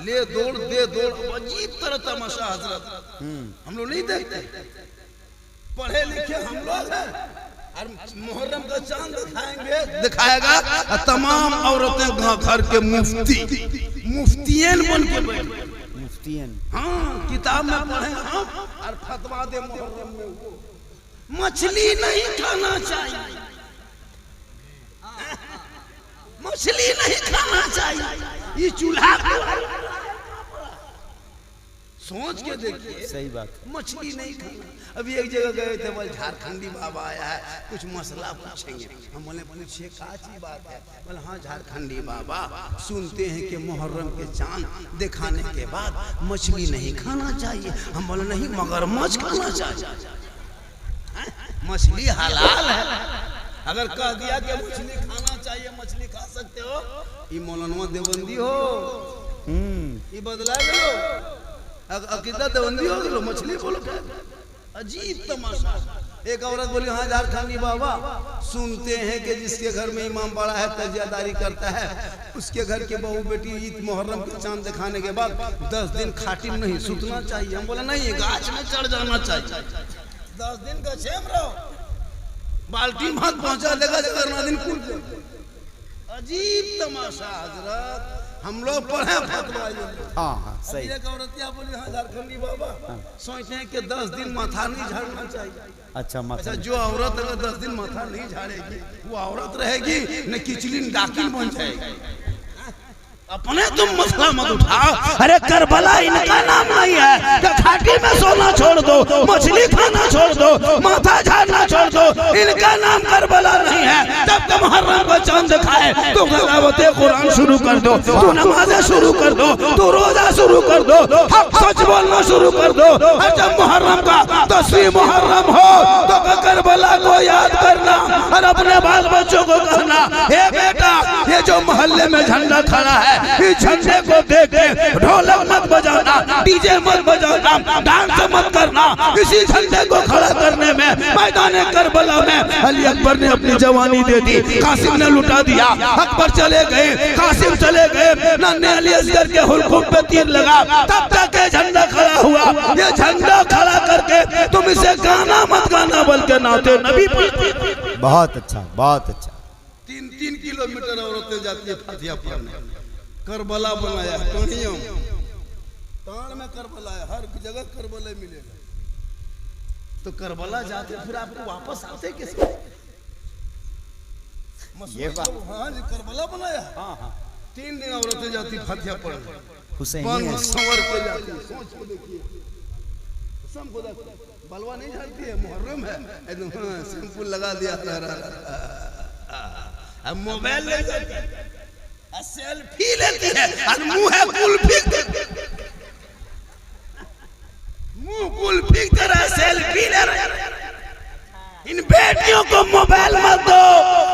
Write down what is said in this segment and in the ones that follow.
ले दौड़ दे दौड़, अजीब तरह तमाशा हजरत। हम लोग नहीं देखते, पढ़े लिखे हम लोग हैं, और मुहर्रम का चांद दिखाएंगे, दिखाएगा तमाम औरतें घर के मुफ्तियन बन के बैठे, मुफ्तियन। हाँ, किताब में पढ़े हम और फतवा दे मुहर्रम में मछली नहीं खाना चाहिए, मछली नहीं खाना चाहिए। ये चूल्हा सोच के देखिए, सही बात, मछली नहीं खाना। अभी एक जगह गए थे, बोले झारखंडी बाबा आया है, कुछ मसला पूछेंगे। हम बोले पूछिए क्या चीज बात है? बोले हाँ झारखंडी बाबा, सुनते हैं कि मुहर्रम के चांद दिखाने के बाद मछली नहीं खाना चाहिए। हम बोले नहीं, मगरमच्छ खाना चाहिए। मछली हलाल है, अगर कह दिया कि मछली खाना चाहिए, मछली खा सकते हो, ये मौलाना देवबंदी हो, ये बदला गयो, अकीदा देवबंदी हो गयो, मछली बोलो क्या? अजीब तमाशा। एक औरत बोली हाँ झारखंडी बाबा, सुनते हैं कि जिसके घर में इमाम बड़ा है, तजियादारी करता है, उसके घर के बहू बेटी ईद मुहर्रम के चांद दिखाने के बाद 10 दिन खाटी में नहीं सुतना चाहिए। हम बोला नहीं, गाछ में चढ़ जाना चाहिए, 10 दिन का छेम रहो, बाल्टी मत पहुंचा देगा, जगरना दिन कुल। अजीब तमाशा हजरत। हम लोग पढ़े फतवा। हाँ सही। एक औरतिया बोली हाँ झारखंडी बाबा, सोचते हैं कि 10 दिन माथा नहीं झाड़ना चाहिए। अच्छा, जो औरत अगर 10 दिन माथा नहीं झाड़ेगी वो औरत रहेगी न, किचलिन डाकिन बन जाएगी। अपने तुम मसला मत उठाओ। अरे करबला इनका नाम नहीं है कि खाटी में सोना छोड़ दो, मछली खाना छोड़ दो, माथा झाड़ना छोड़ दो, इनका नाम करबला नहीं है। जब तुम मुहर्रम का चांद दिखाए तो तिलावत कुरान शुरू कर दो, तो नमाज़ें शुरू कर दो, तो रोजा शुरू कर दो, हक सच बोलना शुरू कर दो। और जब मुहर्रम का 10वीं मुहर्रम हो तो करबला को याद करना और अपने बाल बच्चों को कहना, हे बेटा ये जो मोहल्ले में झंडा खड़ा है, इस झंडे को देख के ढोलक मत बजाना, डीजे मत बजाना, डांस मत करना। इसी झंडे को खड़ा करने में मैदान करबला में अली अकबर ने अपनी जवानी दे दी, कासिम ने लुटा दिया। अकबर चले गए, कासिम चले गए, नन्हे अली असगर के हुल्कुम पे तीर लगा, तब तक ये झंडा खड़ा हुआ। ये झंडा खड़ा करके तुम इसे गाना मत गाना बल्कि नाते नबी पढ़ते। बहुत अच्छा, बहुत अच्छा। 3-3 किलोमीटर औरतें जाती है फातिहा पढ़ने। करबला बनाया, टोनियम ताड़ में करबला है, हर जगह करबला मिलेगा। तो करबला जाते फिर आपको वापस आते कैसे? ये हाँ जी, करबला बनाया। हाँ 3 दिन औरतें जाती फातिहा पढ़ने, हुसैन संवर के जाती। सोच के देखिए, सबको बलवा नहीं झाड़ती है, मुहर्रम है, एकदम शैम्पू लगा दिया, अब मोबाइल ले जाती है, सेल्फी लेती है और मुंह है कुल्फी, मुंह कुल्फी तरह सेल्फी ले रहे। इन बेटियों को मोबाइल मत दो।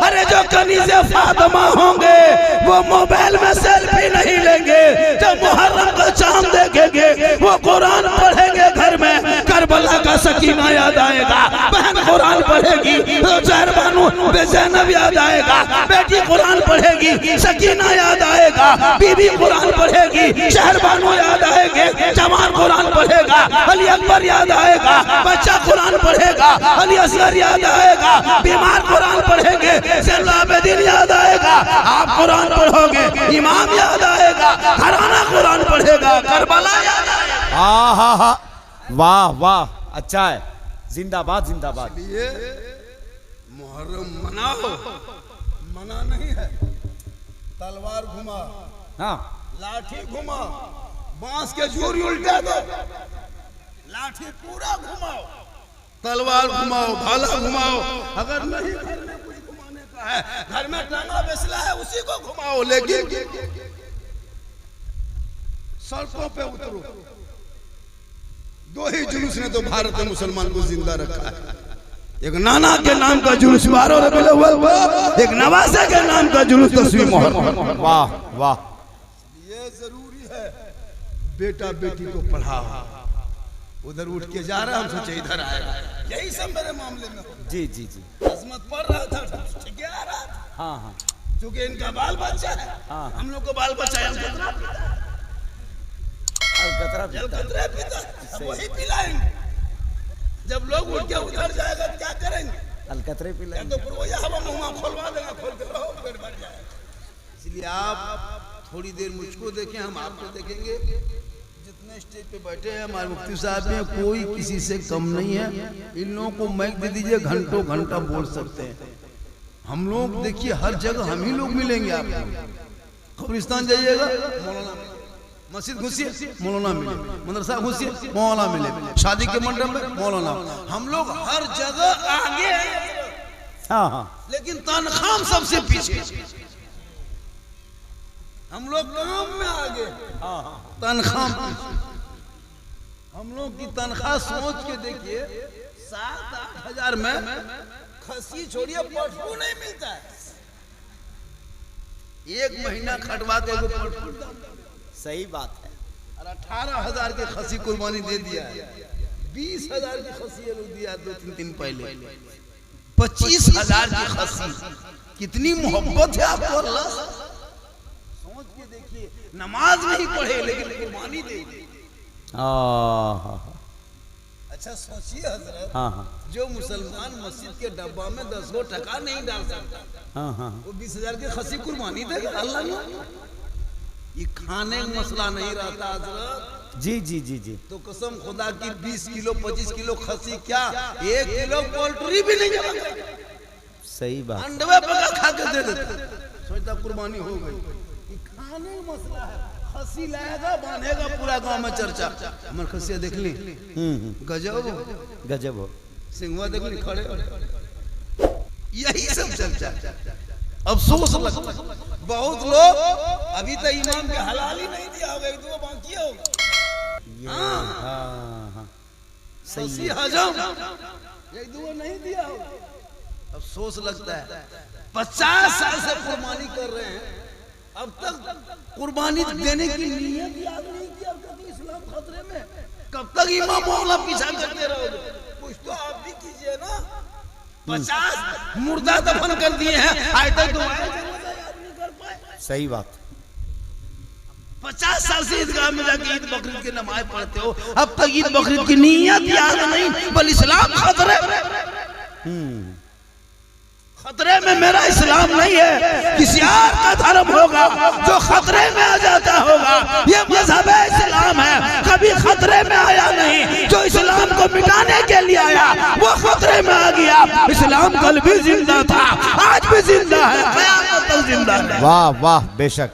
अरे जो कनीज़े फातिमा होंगे वो मोबाइल में सेल्फी नहीं लेंगे, जब मुहर्रम का चांद देखेंगे वो कुरान पढ़ेंगे घर में, करबला का सकीना याद आएगा, बहन कुरान पढ़ेगी तो जहर बानो बेज़ैनब याद आएगा, बेटी कुरान पढ़ेगी सकीना याद आएगा, बीबी कुरान पढ़ेगी शहर बानो याद आएंगे, जवान कुरान पढ़ेगा अली अकबर याद आएगा, बच्चा कुरान पढ़ेगा अली असगर याद आएगा, बीमार कुरान पढ़ेंगे ज़ैनुल आबिदीन याद आएगा, आप कुरान पढ़ोगे इमाम याद आएगा, घराना कुरान पढ़ेगा करबला याद आएगा। हाँ, वाह वाह, अच्छा है, जिंदाबाद जिंदाबाद। ये मुहर्रम मनाओ, मना नहीं है, तलवार घुमा, हाँ लाठी घुमा, बांस के झूरी उल्टा दो, लाठी पूरा घुमाओ, तलवार घुमाओ, भाला घुमाओ। अगर नहीं घर में कुछ घुमाने का है, घर में टांगा बेसला है उसी को घुमाओ, लेकिन सड़कों पे उतरो। 2 ही जुलूस ने तो भारत में मुसलमान को जिंदा रखा है, एक नाना के नाम का जुलूस 12 रबीउल अव्वल, एक नवासे के नाम का जुलूस 10वीं मुहर्रम। वाह वाह, ये जरूरी है। बेटा बेटी को पढ़ाओ, उधर उठ के जा रहा, हम सोचे इधर आएगा, यही सब मेरे मामले में। जी जी जी, अजमत पढ़ रहा था, ठीक है आ रहा था। हाँ हाँ, क्योंकि इनका बाल बच्चा है, हाँ, हम लोग को बाल बच्चा है, अलकतरा जल पीता है। कतरे पीता है, वही पिलाएंगे। जब लोग उठ के उधर जाएगा क्या करेंगे? अलकतरे या पिलाएंगे। तो फिर वही हवा मुँह खोलवा देगा, खोल के रहो, पेट भर जाएगा। इसलिए आप थोड़ी देर मुझको देखें, हम आपको देखेंगे। जितने स्टेज पे बैठे हैं हमारे मुफ्ती साहब में, कोई किसी से कम नहीं है। इन लोगों को माइक दे दीजिए, घंटों घंटा बोल सकते हैं। हम लोग देखिए हर जगह हम ही लोग मिलेंगे आपको। कब्रिस्तान जाइएगा मौलाना मिले, मस्जिद घुसिए मौलाना मिले, मदरसा घुसिए मौलाना मिले, शादी के मंडप में मौलाना। हम लोग हर जगह आगे हैं, हाँ हाँ लेकिन तनख्वाह सबसे पीछे। हम लोग काम में आगे, हाँ हाँ। तनख्वाह पीछे। हम लोग की तनख्वाह सोच के देखिए, 7-8 हजार में खसी छोड़िए पटफू नहीं मिलता है। एक महीना खटवा के एगो पटफू दाम। सही बात है। और 18,000 की खसी कुर्बानी दे दिया है। 20,000 की खसी ये लोग दिया 2-3 दिन पहले। 25,000 की खसी। कितनी मोहब्बत है आपको अल्लाह से। सोच के देखिए, नमाज नहीं पढ़े लेकिन कुर्बानी दे दी। अच्छा सोचिए हजरत, हाँ हाँ जो मुसलमान मस्जिद के डब्बा में 10 गो टका नहीं डाल सकता, हाँ हाँ वो 20,000 की खसी कुर्बानी देगा अल्लाह ने। ये खाने का मसला नहीं रहता हजरत। जी जी जी जी। तो कसम खुदा की 20 किलो 25 किलो खसी क्या 1 किलो पोल्ट्री भी नहीं जमा करता। सही बात। अंडवे पका खा के दे देते, सोचता कुर्बानी हो गई। ये खाने का मसला है। खसी लाएगा बांधेगा, पूरा गांव में चर्चा। हमारे खसिया देख ली, गजब गजब हो। सिंघवा देख ली खड़े, यही सब चर्चा। अफसोस लगता है बहुत लोग अभी तक इमाम के हलाल ही नहीं दिया होगा, 1-2 बाकी होगा। हाँ हाँ सही खसी है। हजम 1-2 नहीं दिया होगा। अफसोस लगता है 50 साल से कुर्बानी कर रहे हैं, अब तक कुर्बानी देने की नीयत याद नहीं किया। क्योंकि इस्लाम खतरे में, कब तक इमाम मौला पीछा करते रहोगे? कुछ तो आप भी कीजिए ना। 50 मुर्दा दफन कर दिए हैं, आज तक दुआएं जनाजा याद नहीं कर पाए। सही बात। 50 साल से ईदगाह में जाके ईद बकरीद की नमाज पढ़ते हो, अब तक ईद बकरीद की नीयत याद नहीं। बल इस्लाम खतरे में, खतरे में मेरा इस्लाम नहीं है, किसी और का धर्म होगा जो खतरे में आ जाता होगा। ये मजहब इस्लाम है, कभी खतरे में आया नहीं। जो इस्लाम को मिटाने के लिए आया वो खतरे में आ गया। इस्लाम कल भी जिंदा था, आज भी जिंदा है, क़यामत तक जिंदा है। वाह वाह बेशक।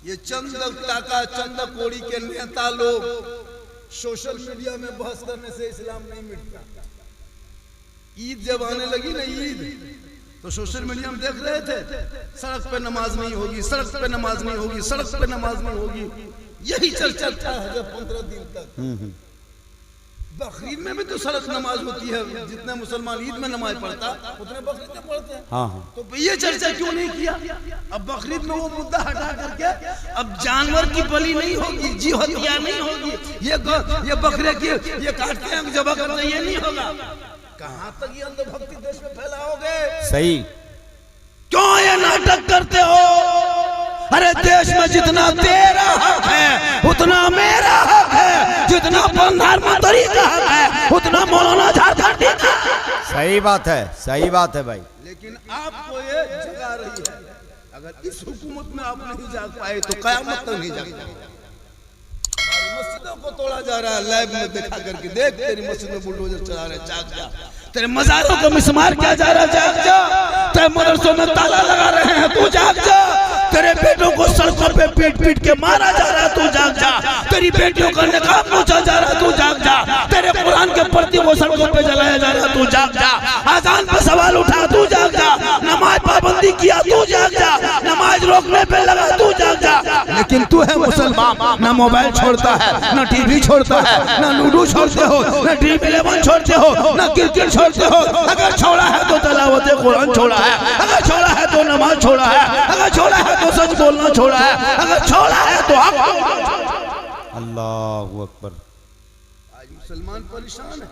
ये चंद टाका चंद कोड़ी के नेता लोग सोशल मीडिया में बहस करने से इस्लाम नहीं मिटता। ईद जब आने लगी ना, ईद तो सोशल मीडिया में देख रहे थे, सड़क पे नमाज नहीं होगी, सड़क पे नमाज नहीं होगी, सड़क पे नमाज नहीं होगी। यही चर्चा था 15 दिन तक। बकरीद में भी तो सड़क नमाज होती है, जितने मुसलमान ईद में नमाज पढ़ता उतने बकरीद में पढ़ते हैं। हाँ हाँ तो ये चर्चा क्यों नहीं किया? अब बकरीद में वो मुद्दा हटा करके अब जानवर की बलि नहीं होगी, जी हत्या नहीं होगी, ये बकरे की ये काटते हैं जबा करते हैं, ये नहीं होगा। कहां तक ये अंधभक्ति देश में फैलाओगे? सही। क्यों ये नाटक करते हो? अरे देश में जितना तेरा हक है उतना मेरा हक है, जितना प्रधानमंत्री का हक है उतना मौलाना झारखंडी का। सही बात है, सही बात है भाई। लेकिन आपको ये जगा रही है। अगर इस हुकूमत में आप नहीं जाग पाए तो कयामत तक नहीं जाग पाए। मस्जिदों को तोड़ा जा रहा है, लाइव में देखा करके देख, तेरी मस्जिद में बुलडोजर चला रहे, जाग जा। तेरे मजारों को मिसमार किया जा रहा है, जाग जा। तेरे मदरसों में ताला लगा रहे हैं, तू जाग जा। तेरे बेटों को सड़कों पे पीट पीट के मारा जा रहा है, तू जाग जा। तेरी बेटियों का निकाब नोचा जा रहा है, तू जाग जा। तेरे कुरान के प्रति वो सड़कों पे जलाया जा रहा है, तू जाग जा। आजान पे सवाल उठा, तू जाग जा। नमाज पाबंदी किया, तू जाग जा। नमाज रोकने पे लगा, तू जाग जा। लेकिन तू है मुसलमान, ना मोबाइल छोड़ता है, ना टीवी छोड़ता है, ना लूडो छोड़ते हो, ना ड्रीम 11 छोड़ते हो, ना क्रिकेट छोड़ते हो। अगर छोड़ा है तो तलावत कुरान छोड़ा है, अगर छोड़ा है तो नमाज छोड़ा है, अगर छोड़ा है तो सच बोलना छोड़ा है, अगर छोड़ा है तो हक। अल्लाहू अकबर। आज मुसलमान परेशान है,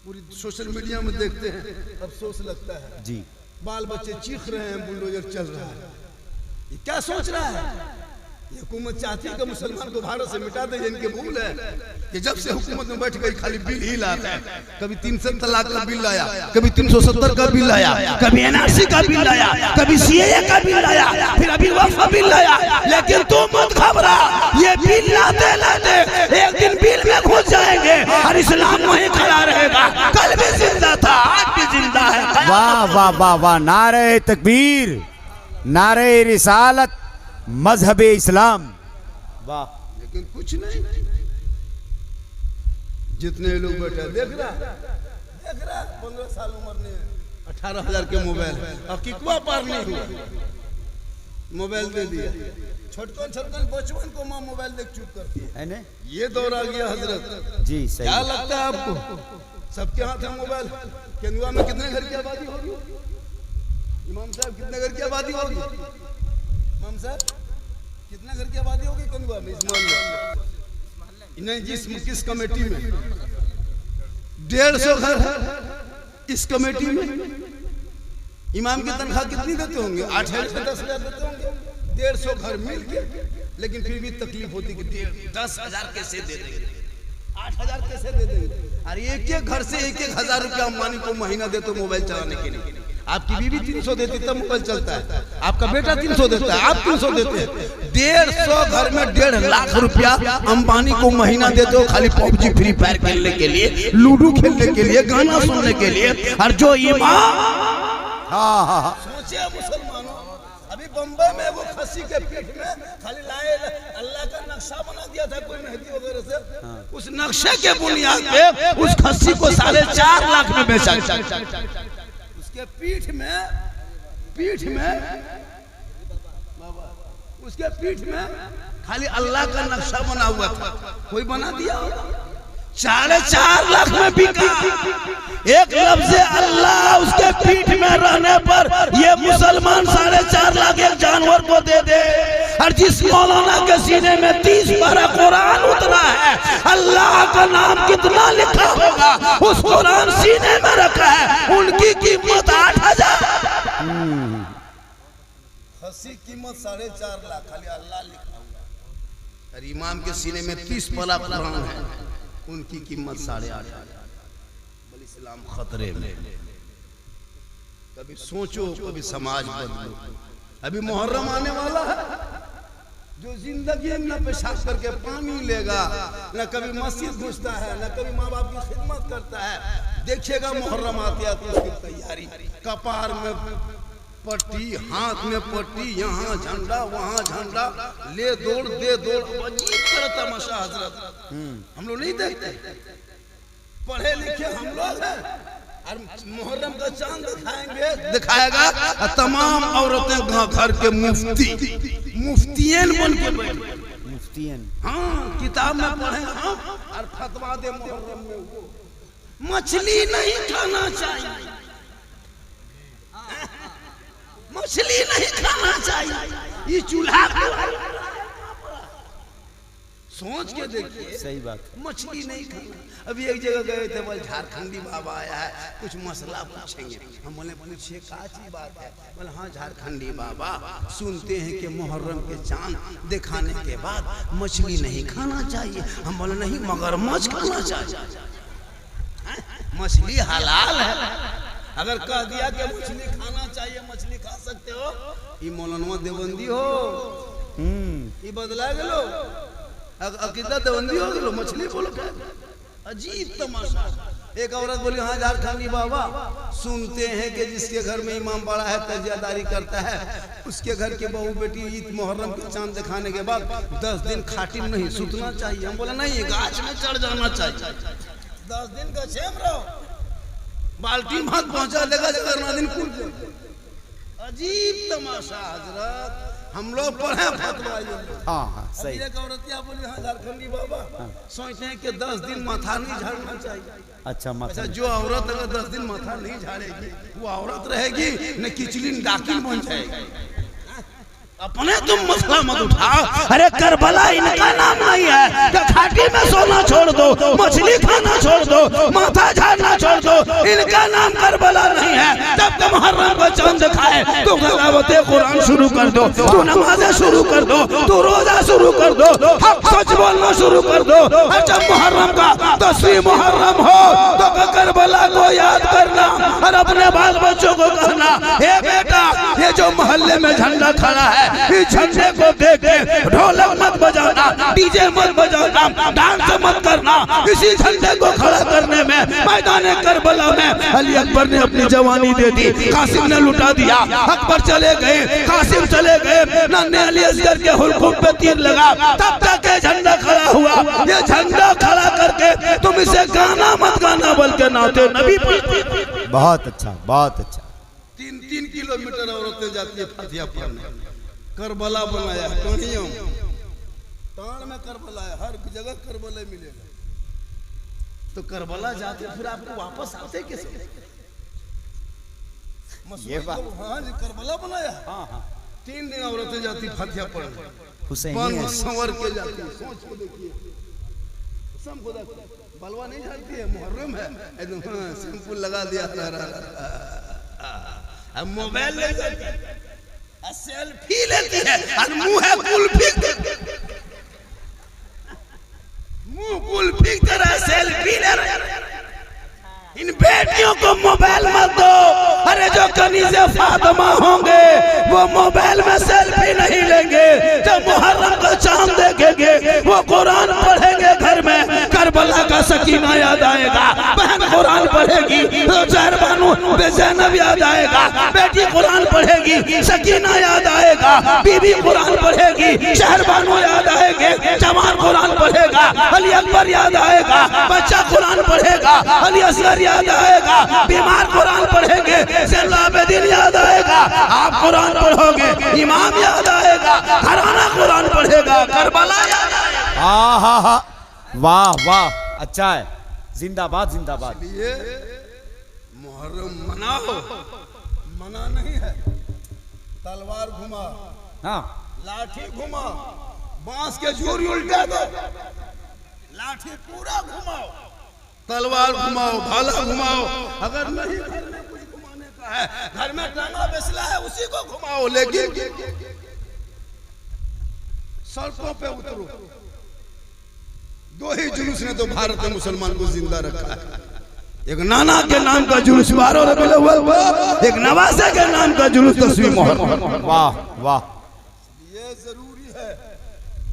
पूरी सोशल मीडिया में देखते हैं, अफसोस लगता है। जी। बाल बच्चे चीख रहे हैं, बुलडोजर चल रहा है, ये क्या सोच रहा है? ये हुकूमत चाहती है कि मुसलमान को भारत से मिटा दे। इनके भूल है कि जब से हुकूमत में बैठ गई खाली बिल ही लाता है। कभी 300 तलाक का बिल लाया, कभी 370 का बिल लाया, कभी एनआरसी का बिल लाया, कभी सीएए का बिल लाया, फिर अभी वक्फ बिल लाया। लेकिन तू मत घबरा, ये बिल लाते लाते एक दिन बिल में घुस जाएंगे और इस्लाम वहीं खड़ा रहेगा। कल भी जिंदा था, आज भी जिंदा है। वाह वाह वाह वाह, नारे तकबीर, नारे रिसालत, मजहब इस्लाम। वाह। लेकिन कुछ नहीं, जितने लोग बैठे देख रहा 15 साल उम्र में 18,000 के मोबाइल, अब किकुआ पार नहीं हुआ, मोबाइल दे दिया। छोटकन बचपन को माँ मोबाइल देख चुप करती है ना। ये दौर आ गया हजरत जी। सही। क्या लगता है आपको सबके हाथ है मोबाइल? केंदुआ में कितने घर की आबादी होगी? इमाम साहब कितने घर की आबादी होगी? इमाम साहब कितना घर की आबादी होगी केंदुआ में? इस मोहल्ले नहीं, किस कमेटी में 150 घर है। इस कमेटी में इमाम की तनख्वाह कितनी देते होंगे? 8,000 से 10,000 देते होंगे। 150 घर मिल के, लेकिन फिर भी तकलीफ होती कि 10,000 कैसे दे देंगे, 8,000 कैसे दे देंगे? और एक घर से 1,000 रुपया अंबानी को महीना देते मोबाइल चलाने के लिए। आपकी बीवी 300 देती तब मोबाइल चलता है, आपका बेटा 300 देता है, आप 300 देते हैं। 150 घर में 1.5 लाख रुपया अंबानी को महीना देते हो खाली पबजी फ्री फायर खेलने के लिए, लूडो खेलने के लिए, गाना सुनने के लिए। और जो इमाम, सोचिए मुसलमानों, अभी बम्बई में वो खस्सी के पीठ में खाली लाए अल्लाह का नक्शा बना दिया था कोई मेहदी वगैरह से। उस नक्शे के बुनियाद पे उस खस्सी को 4.5 लाख में बेचा। उसके पीठ में खाली अल्लाह का नक्शा बना हुआ था, कोई बना दिया होगा। 4.5 लाख में बिका। एक लफ्ज़ अल्लाह उसके पीठ में रहने पर ये मुसलमान 4.5 लाख एक जानवर को दे दे। और जिस मौलाना के सीने में 30 पारा कुरान उतरा है, अल्लाह का नाम कितना लिखा होगा उस कुरान सीने में रखा है, उनकी कीमत 8,000। खस्सी कीमत 4.5 लाख, खाली अल्लाह लिखा हुआ। और इमाम के सीने में 30 पारा कुरान है, उनकी कीमत 8,500। बल इस्लाम खतरे में। कभी सोचो, कभी समाज बदलो। अभी मुहर्रम आने वाला है, जो जिंदगी में न पेशाब करके पानी लेगा, न कभी मस्जिद घुसता है, न कभी माँ बाप की खिदमत करता है। देखिएगा मुहर्रम आते आते उसकी तैयारी, कपार में पट्टी, हाथ में पट्टी, यहाँ झंडा वहाँ झंडा, ले दौड़ दे दौड़। अजीब तरह तमाशा हजरत, हम लोग नहीं देखते। पढ़े लिखे हम लोग हैं, और मुहर्रम का चांद दिखाएगा तमाम औरतें घर के मुफ्तियन बन के बैठे। मुफ्तियन, हाँ, किताब में पढ़े हम और फतवा दे मुहर्रम में वो मछली नहीं खाना चाहिए, मछली नहीं खाना चाहिए। ये चूल्हा सोच के देखिए। सही बात, मछली नहीं खाना। अभी एक जगह गए थे, बोले झारखंडी बाबा आया है, कुछ मसला पूछेंगे। हम बोले पूछिए क्या चीज बात है? बोले हाँ झारखंडी बाबा, सुनते हैं कि मुहर्रम के चांद दिखाने के बाद मछली नहीं खाना चाहिए। हम बोले नहीं, मगरमच्छ खाना चाहिए। मछली हलाल है। अगर कह दिया कि मछली खाना चाहिए, मछली खा सकते हो, ये मौलाना देवबंदी हो, ये बदला गलो, अकीदा देवबंदी हो गलो, मछली बोलो क्या? अजीब तमाशा। एक औरत बोली हाँ झारखंडी बाबा, सुनते हैं कि जिसके घर में इमाम बड़ा है, तजियादारी करता है, उसके घर के बहू बेटी ईद मुहर्रम के चांद दिखाने के बाद 10 दिन खाटिम नहीं सुतना चाहिए। हम बोला नहीं, गाछ में चढ़ जाना चाहिए। 10 दिन का छेम रहो, बाल्टी मत पहुंचा देगा, 14 दिन खुल। अजीब तमाशा हजरत, हम लोग पढ़े फतवा। हाँ सही। एक औरतिया बोली हाँ झारखंडी बाबा, सोचते हैं कि 10 दिन माथा नहीं झाड़ना चाहिए। अच्छा माथा, जो औरत अगर 10 दिन माथा नहीं झाड़ेगी वो औरत रहेगी न, किचलिन डाकिन बन जाएगी। अपने तुम मसला मत उठाओ। अरे करबला इनका नाम नहीं है कि घाटी में सोना छोड़ दो, मछली खाना छोड़ दो, माथा झाड़ना छोड़ दो, इनका नाम करबला नहीं है। जब तुम मुहर्रम को चांद दिखाए तो तिलावते कुरान शुरू कर दो, तू नमाजें शुरू कर दो, तू रोजा शुरू कर दो, हक सच बोलना शुरू कर दो। और जब मुहर्रम का 10वीं मुहर्रम हो तो करबला को याद करना और अपने बाल बच्चों को कहना, हे बेटा ये जो मोहल्ले में झंडा खड़ा है इस झंडे को देख के ढोलक मत बजाना, डीजे मत बजाना, डांस मत करना। इसी झंडे को खड़ा करने में मैदान करबला में अली अकबर ने अपनी जवानी दे दी, कासिम ने लुटा दिया। अकबर चले गए, कासिम चले गए, नन्हे अली असगर के हुल्कुम पे तीर लगा, तब तक ये झंडा खड़ा हुआ। ये झंडा खड़ा करके तुम इसे गाना मत गाना बल्कि नाते नबी पढ़। बहुत अच्छा, बहुत अच्छा। 3-3 किलोमीटर औरतें जाती है फातिहा पढ़ने। करबला बनाया कहियों तान में करबला है, हर जगह करबला मिलेगा। तो करबला जाते फिर आपको वापस आते कैसे? ये बात हाँ जी, करबला बनाया। हाँ हाँ 3 दिन औरतें जाती फातिहा पढ़ने, हुसैनी है। संवर के जाती। सोच के देखिए, सब खुदा बलवा नहीं झाड़ती है, मुहर्रम है एकदम सिंपल लगा दिया। अब मोबाइल ले जाती है, सेल्फी लेती है और मुंह है कुल्फी, मुंह कुल्फी तरह सेल्फी ले रहे। इन बेटियों को मोबाइल मत दो। अरे जो कनीज़े फातिमा होंगे वो मोबाइल में सेल्फी नहीं लेंगे, जब मुहर्रम का चांद देखेंगे वो कुरान पढ़ेंगे घर में, करबला का सकीना याद आएगा, बहन कुरान पढ़ेगी तो जहरबानू बेज़ैनब याद आएगा, बेटी कुरान पढ़ेगी सकीना याद आएगा, बीबी कुरान पढ़ेगी शहरबानू याद आएंगे, जवान कुरान पढ़ेगा अली अकबर याद आएगा, बच्चा कुरान पढ़ेगा अली असगर याद आएगा, बीमार कुरान पढ़ेंगे ज़ैनुलाबदीन याद आएगा, आप कुरान पढ़ोगे इमाम याद आएगा, घराना कुरान पढ़ेगा करबला याद आएगा। आहा, वाह वाह, अच्छा है। जिंदाबाद जिंदाबाद। ये मुहर्रम मनाओ, मना नहीं है। तलवार घुमा, हाँ लाठी घुमा, बांस के झूरी उल्टा दो, लाठी पूरा घुमाओ, तलवार घुमाओ, भाला घुमाओ। अगर नहीं घर में कुछ घुमाने का है, घर में टांगा बेसला है उसी को घुमाओ, लेकिन सड़कों पे उतरो। 2 ही जुलूस ने तो भारत में मुसलमान को जिंदा रखा है, एक नाना के नाम का जुलूस 12 रबीउल अव्वल, एक नवासे के नाम का जुलूस 10वीं मुहर्रम। वाह वाह। ये जरूरी है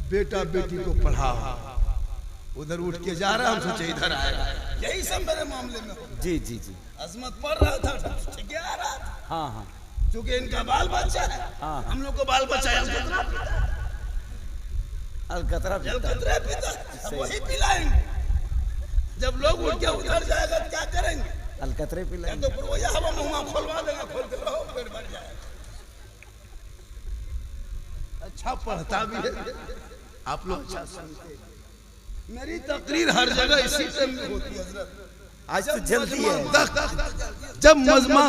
बेटा बेटी को पढ़ा। उधर उठ के जा रहा, हम सोचे इधर आएगा, यही सब मेरे मामले में। जी जी जी। अजमत पढ़ रहा था, ठीक है आ रहा था। हाँ हाँ क्योंकि इनका बाल बच्चा है, हाँ। हम लोग को बाल बच्चा है, अलकतरा पिता वही पिलाएंगे। जब लोग उठ के उधर जाएगा तो क्या करेंगे? अलकतरे पिलाएंगे। तो फिर वही हवा मुंह खोलवा देगा, खोलते रहो पेट भर जाएगा। अच्छा पढ़ता भी है, आप लोग अच्छा सुनते। मेरी तकरीर हर जगह इसी टाइम में होती है हज़रत। आज तो जल्दी है। जब मजमा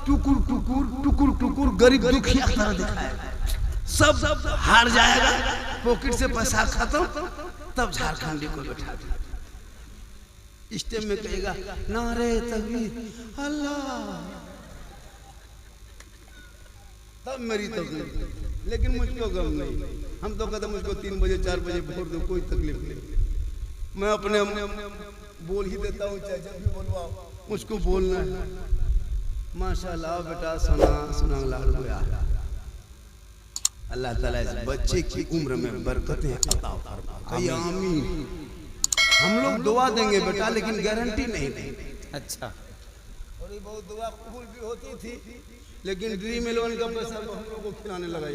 टुकुर टुकुर टुकुर टुकुर गरीब दुखिया तरह दिखाएगा, सब हार जाएगा, पॉकेट से पैसा खत्म, तब झारखंडी को बैठा दिया। स्टेज में कहेगा नारे तकबीर अल्लाह, तब मेरी तकलीफ। लेकिन मुझको गम नहीं, हम तो कहते मुझको 3 बजे 4 बजे भोर दो, कोई तकलीफ नहीं। मैं अपने बोल ही देता हूँ, चाहे जब भी बोलवाओ मुझको बोलना है। माशाल्लाह बेटा सुना सुना लाल हुआ। अल्लाह ताला इस बच्चे की उम्र में बरकतें अता फरमाए, आमीन। हम लोग दुआ देंगे बेटा, लेकिन गारंटी नहीं देंगे। अच्छा, थोड़ी बहुत दुआ कबूल भी होती थी, लेकिन ड्रीम 11 का पैसा तो हम लोग को खिलाने लगा।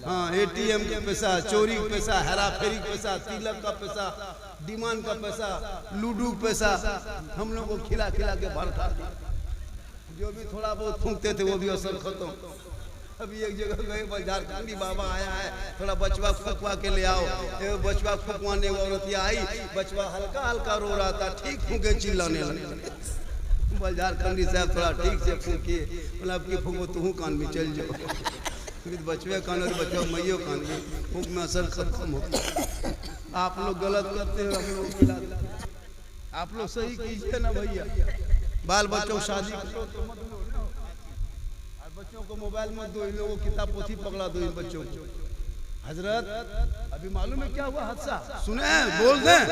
हाँ, ATM का पैसा, चोरी का पैसा, हेरा फेरी का पैसा, तिलक का पैसा, डिमांड का पैसा, लूडो पैसा, हम लोग को खिला खिला के भर खा दिया। जो भी थोड़ा बहुत फूंकते थे वो भी असर खत्म। अभी एक जगह गए, झारखंडी बाबा आया है, थोड़ा बचवा फुकवा के ले आओ। बचवा फुकवाने औरत आई, बचवा हल्का हल्का रो रहा था, ठीक फूके चिल्लाने लगे। झारखंडी साहब थोड़ा ठीक से फूकिए, बोला अब की फूको तू कान में चल जाओ। बचवे कान बच्चा मैयो कान फूक में असर खत्म हो। आप लोग गलत करते हो, हम लोग आप लोग सही कीजिए ना भैया। बाल बच्चों शादी करो तो मत लो ना, और बच्चों को मोबाइल मत दो, इन लोगों किताब पोथी पकड़ा दो इन बच्चों को। हजरत अभी मालूम है क्या हुआ हादसा, सुने बोल दें।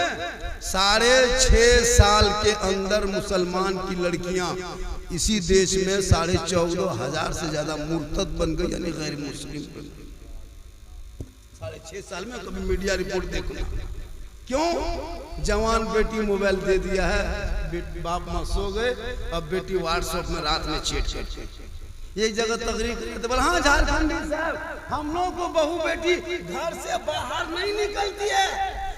6.5 साल के अंदर मुसलमान की लड़कियां इसी देश में 14,500 से ज्यादा मुर्तद बन गई, यानी गैर मुस्लिम बन गई। 6.5 साल में कभी मीडिया रिपोर्ट देखो। क्यों? जवान बेटी मोबाइल दे दिया है, बाप माँ सो गए, अब बेटी व्हाट्सएप में रात में चैट करती। एक जगह तकरीर करते बोला, हाँ झारखंडी साहब, हम लोग को बहू बेटी घर से बाहर नहीं निकलती है,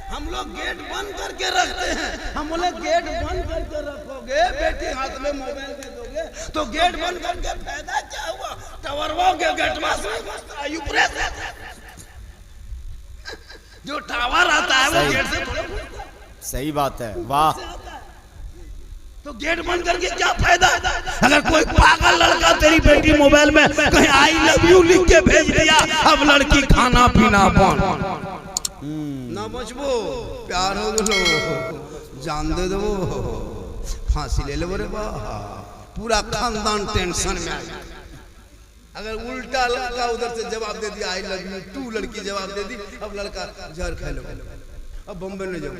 हम लोग गेट बंद करके रखते हैं। हम बोले गेट बंद करके रखोगे, बेटी हाथ में मोबाइल दे दोगे तो गेट बंद करके फायदा क्या हुआ? टावरवा के गेट जो टावर आता है वो गेट से थोड़ा। सही बात है, वाह। तो गेट बंद करके क्या फायदा? अगर कोई पागल लड़का तेरी बेटी मोबाइल में कहीं आई लव यू लिख के भेज दिया, अब लड़की खाना पीना बंद। ना बचबो, प्यार हो गलो, जान दे दो, फांसी ले लो रे बा, पूरा खानदान टेंशन में आ गया। अगर उल्टा लड़का उधर से जवाब दे दिया आई लव यू, तू लड़की जवाब दे दी, अब लड़का जहर खा लो, अब बम्बई न जाओ,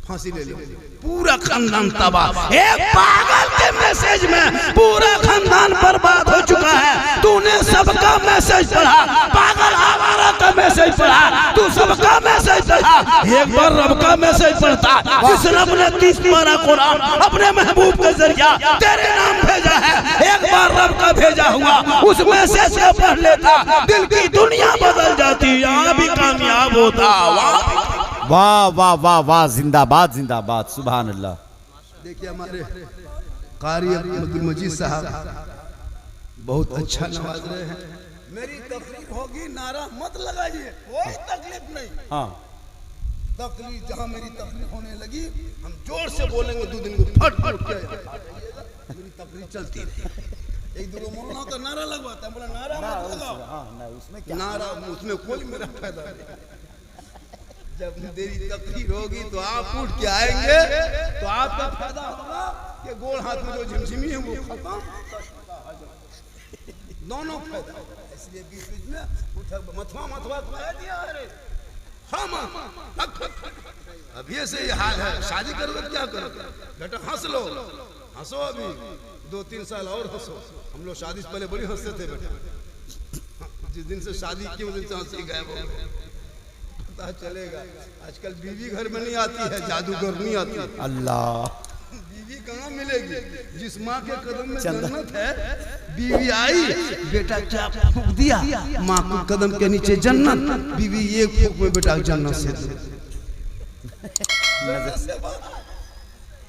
फांसी ले लो, पूरा खानदान तबाह। एक पागल के मैसेज में पूरा खानदान बर्बाद हो चुका है। तूने सबका मैसेज पढ़ा, पागल आवारा का मैसेज पढ़ा, तू सबका मैसेज पढ़ा, एक बार रब का मैसेज पढ़ता। जिस रब ने 30 पारा कुरान अपने महबूब के जरिया तेरे नाम भेजा है, एक बार रब का भेजा हुआ उस मैसेज को पढ़ लेता, दिल की दुनिया बदल जाती, यहाँ भी कामयाब होता। वाह वाह वाह वाह, जिंदाबाद जिंदाबाद, सुभान अल्लाह। देखिए हमारे कारी अब्दुल मजीद साहब बहुत अच्छा नवाज रहे हैं। मेरी तकलीफ होगी, नारा मत लगाइए, कोई तकलीफ नहीं। हाँ, तकलीफ जहाँ मेरी तकलीफ होने लगी हम जोर से बोलेंगे, 2 दिन को फट फट के मेरी तकलीफ चलती है। एक दो मौलाना का नारा लगवाता है, बोला नारा मत लगाओ। उसमें क्या नारा, उसमें कोई मेरा फायदा नहीं। जब मेरी तकरीर होगी तो आप उठ के आएंगे तो आपका फायदा होगा कि गोल हाथ में जो झिमझिमी है वो खत्म, दोनों फायदा। इसलिए बीच बीच में मथवा मथवा कह दिया, अरे हम अब ये से हाल है, शादी करोगे क्या करोगे बेटा? हंस लो, हंसो, अभी 2-3 साल और हंसो। हम लोग शादी से पहले बड़ी हंसते थे बेटा, जिस दिन से शादी की उस दिन से हंसी गायब हो गई। पता चलेगा आजकल बीवी घर में नहीं आती है, जादूगर नहीं आती है। अल्लाह, बीवी कहाँ मिलेगी? जिस माँ के कदम में जन्नत है, बीवी आई, बेटा क्या फूंक दिया, माँ के कदम के नीचे जन्नत, बीवी ये फूंक में बेटा जन्नत से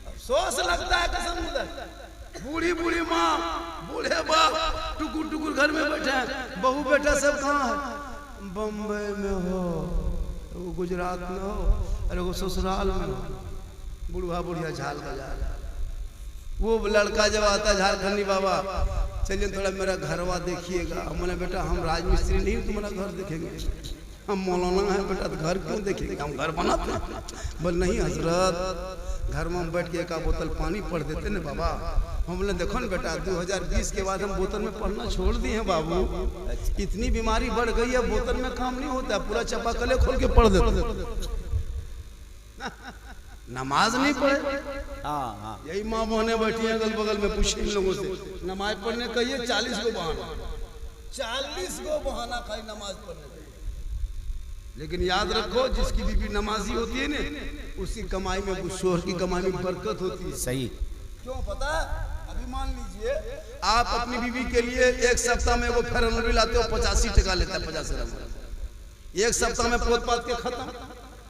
अफसोस लगता है कसम। बूढ़ी बूढ़ी माँ, बूढ़े बाप टुकुर टुकुर घर में बैठे हैं, बहू बेटा सब कहाँ है? बम्बई में हो, वो गुजरात में हो, अरे वो ससुराल में हो, बुढ़वा बुढ़िया झाल बजा। वो लड़का जब आता है, झारखंडी बाबा चलिए थोड़ा मेरा घरवा देखिएगा। हमने बेटा हम राजमिस्त्री नहीं, तुम्हारा घर देखेंगे, हम मौलाना है बेटा, तो घर क्यों देखेंगे, हम घर बनाते हैं। बोल नहीं हजरत, घर में हम बैठ के 1 बोतल पानी पढ़ देते ना बाबा। हम बोले देखो ना बेटा, 2020 के बाद हम बोतल में पढ़ना छोड़ दिए हैं बाबू, इतनी बीमारी बढ़ गई है, बोतल में काम नहीं होता, पूरा चापाकले खोल के पढ़ देते। नमाज नहीं पढ़े। हाँ, यही माँ बहने बैठी हैं अगल बगल में, पूछे इन लोगों से नमाज पढ़ने कहिए, 40 को बहाना, 40 को बहाना खाई नमाज पढ़ने। लेकिन याद रखो, जिसकी बीवी नमाजी होती है ना, उसकी कमाई में, शोहर की कमाई में बरकत होती है। सही क्यों पता? अभी मान लीजिए आप अपनी बीवी के लिए 1 सप्ताह में वो फेयर एंड लवली लाते हो, 85 टका लेता है, 50 ग्राम। 1 सप्ताह में पोत पात के खत्म।